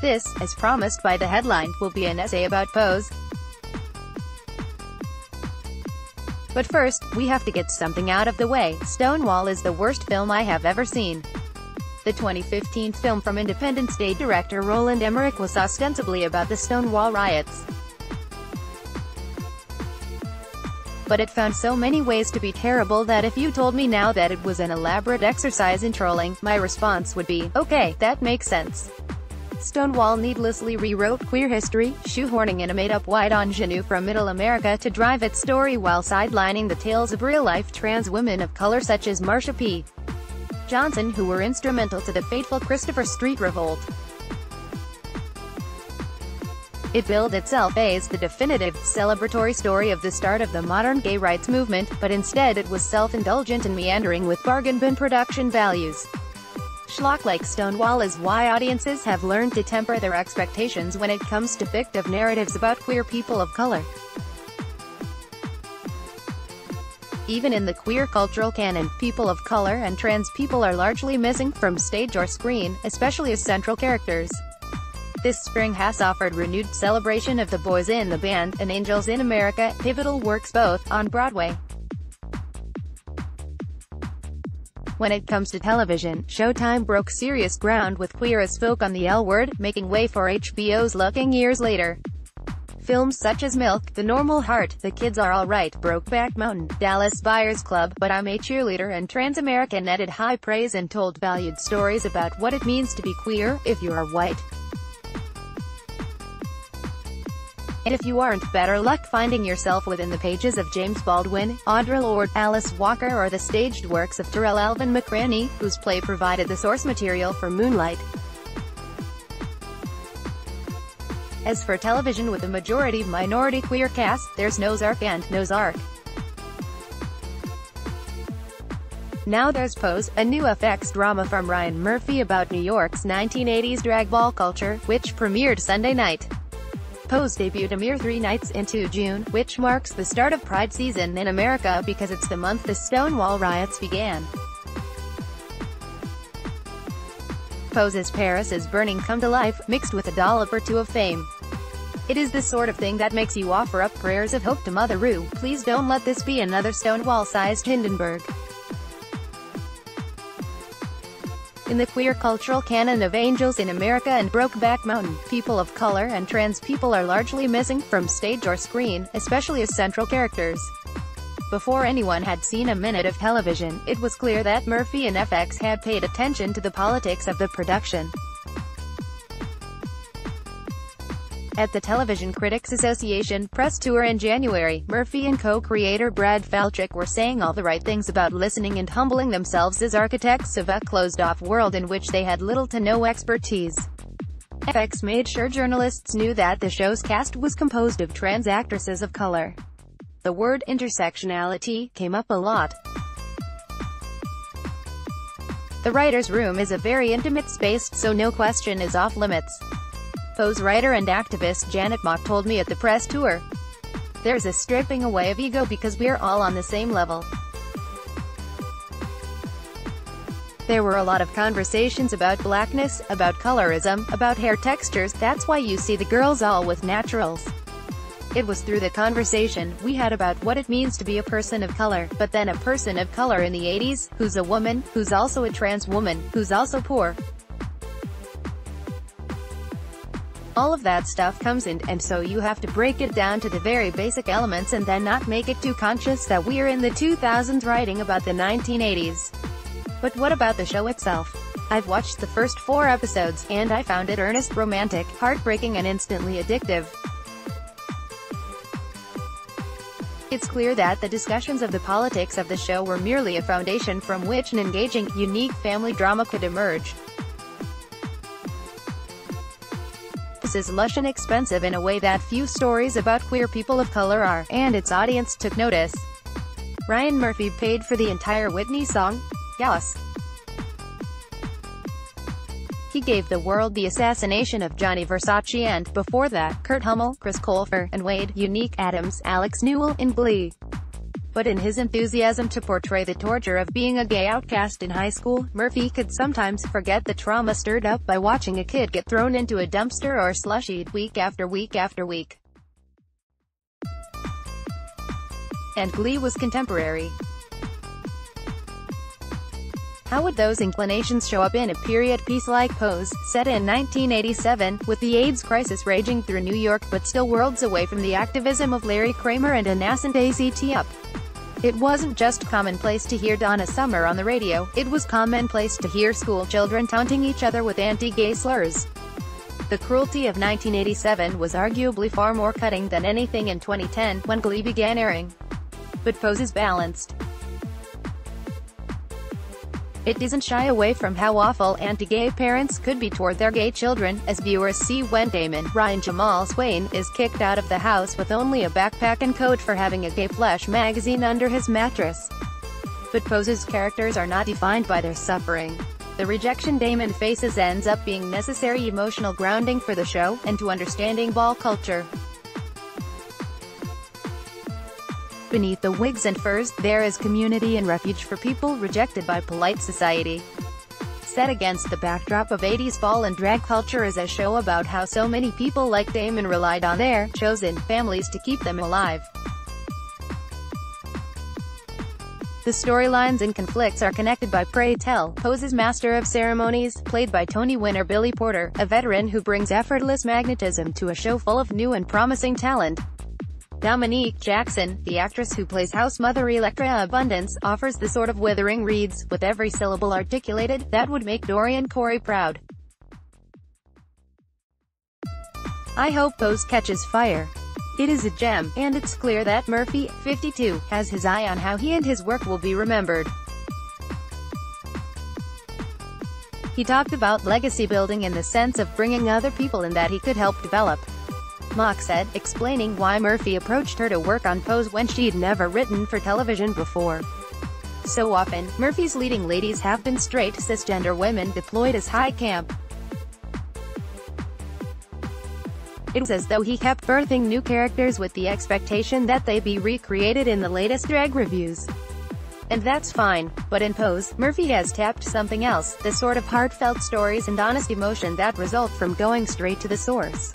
This, as promised by the headline, will be an essay about Pose. But first, we have to get something out of the way. Stonewall is the worst film I have ever seen. The 2015 film from Independence Day director Roland Emmerich was ostensibly about the Stonewall riots. But it found so many ways to be terrible that if you told me now that it was an elaborate exercise in trolling, my response would be, okay, that makes sense. Stonewall needlessly rewrote queer history, shoehorning in a made-up white ingenue from Middle America to drive its story while sidelining the tales of real-life trans women of color such as Marsha P. Johnson, who were instrumental to the fateful Christopher Street revolt. It billed itself as the definitive, celebratory story of the start of the modern gay rights movement, but instead it was self-indulgent and meandering with bargain bin production values. Schlock like Stonewall is why audiences have learned to temper their expectations when it comes to fictive narratives about queer people of color. Even in the queer cultural canon, people of color and trans people are largely missing from stage or screen, especially as central characters. This spring has offered renewed celebration of the boys in the band, and Angels in America, pivotal works both, on Broadway. When it comes to television, Showtime broke serious ground with Queer as Folk on the L Word, making way for HBO's Looking years later. Films such as Milk, The Normal Heart, The Kids Are Alright, Brokeback Mountain, Dallas Buyers Club, But I'm a Cheerleader and Trans-America netted high praise and told valued stories about what it means to be queer, if you are white. And if you aren't, better luck finding yourself within the pages of James Baldwin, Audre Lorde, Alice Walker or the staged works of Terrell Alvin McCraney, whose play provided the source material for Moonlight. As for television with a majority-minority queer cast, there's Ozark and Ozark. Now there's Pose, a new FX drama from Ryan Murphy about New York's 1980s drag ball culture, which premiered Sunday night. Pose debuted a mere 3 nights into June, which marks the start of Pride season in America because it's the month the Stonewall riots began. Pose's Paris is Burning come to life, mixed with a dollop or two of fame. It is the sort of thing that makes you offer up prayers of hope to Mother Rue. Please don't let this be another Stonewall-sized Hindenburg. In the queer cultural canon of Angels in America and Brokeback Mountain, people of color and trans people are largely missing from stage or screen, especially as central characters. Before anyone had seen a minute of television, it was clear that Murphy and FX had paid attention to the politics of the production. At the Television Critics Association press tour in January, Murphy and co-creator Brad Falchuk were saying all the right things about listening and humbling themselves as architects of a closed-off world in which they had little to no expertise. FX made sure journalists knew that the show's cast was composed of trans actresses of color. The word intersectionality came up a lot. The writer's room is a very intimate space, so no question is off limits. Pose writer and activist Janet Mock told me at the press tour. There's a stripping away of ego because we're all on the same level. There were a lot of conversations about blackness, about colorism, about hair textures. That's why you see the girls all with naturals. It was through the conversation we had about what it means to be a person of color, but then a person of color in the 80s, who's a woman, who's also a trans woman, who's also poor. All of that stuff comes in, and so you have to break it down to the very basic elements and then not make it too conscious that we're in the 2000s writing about the 1980s. But what about the show itself? I've watched the first 4 episodes, and I found it earnest, romantic, heartbreaking and instantly addictive. It's clear that the discussions of the politics of the show were merely a foundation from which an engaging, unique family drama could emerge. This is lush and expensive in a way that few stories about queer people of color are, and its audience took notice. Ryan Murphy paid for the entire Whitney song? Yes. He gave the world the assassination of Johnny Versace and, before that, Kurt Hummel, Chris Colfer, and Wade, Unique Adams, Alex Newell, in Glee. But in his enthusiasm to portray the torture of being a gay outcast in high school, Murphy could sometimes forget the trauma stirred up by watching a kid get thrown into a dumpster or slush heap week after week after week. And Glee was contemporary. How would those inclinations show up in a period piece like Pose, set in 1987, with the AIDS crisis raging through New York but still worlds away from the activism of Larry Kramer and a nascent AZT Up? It wasn't just commonplace to hear Donna Summer on the radio, it was commonplace to hear school children taunting each other with anti-gay slurs. The cruelty of 1987 was arguably far more cutting than anything in 2010, when Glee began airing. But Pose is balanced. It doesn't shy away from how awful anti-gay parents could be toward their gay children, as viewers see when Damon, Ryan Jamal Swain, is kicked out of the house with only a backpack and coat for having a gay flesh magazine under his mattress. But Pose's characters are not defined by their suffering. The rejection Damon faces ends up being necessary emotional grounding for the show, and to understanding ball culture. Beneath the wigs and furs, there is community and refuge for people rejected by polite society. Set against the backdrop of 80s ball and drag culture is a show about how so many people like Damon relied on their chosen families to keep them alive. The storylines and conflicts are connected by Pray Tell, Pose's master of ceremonies, played by Tony winner Billy Porter, a veteran who brings effortless magnetism to a show full of new and promising talent. Dominique Jackson, the actress who plays house mother Electra Abundance, offers the sort of withering reads, with every syllable articulated, that would make Dorian Corey proud. I hope Pose catches fire. It is a gem, and it's clear that Murphy, 52, has his eye on how he and his work will be remembered. He talked about legacy building in the sense of bringing other people in that he could help develop. Mock said, explaining why Murphy approached her to work on Pose when she'd never written for television before. So often, Murphy's leading ladies have been straight, cisgender women deployed as high camp. It was as though he kept birthing new characters with the expectation that they be recreated in the latest drag reviews. And that's fine, but in Pose, Murphy has tapped something else, the sort of heartfelt stories and honest emotion that result from going straight to the source.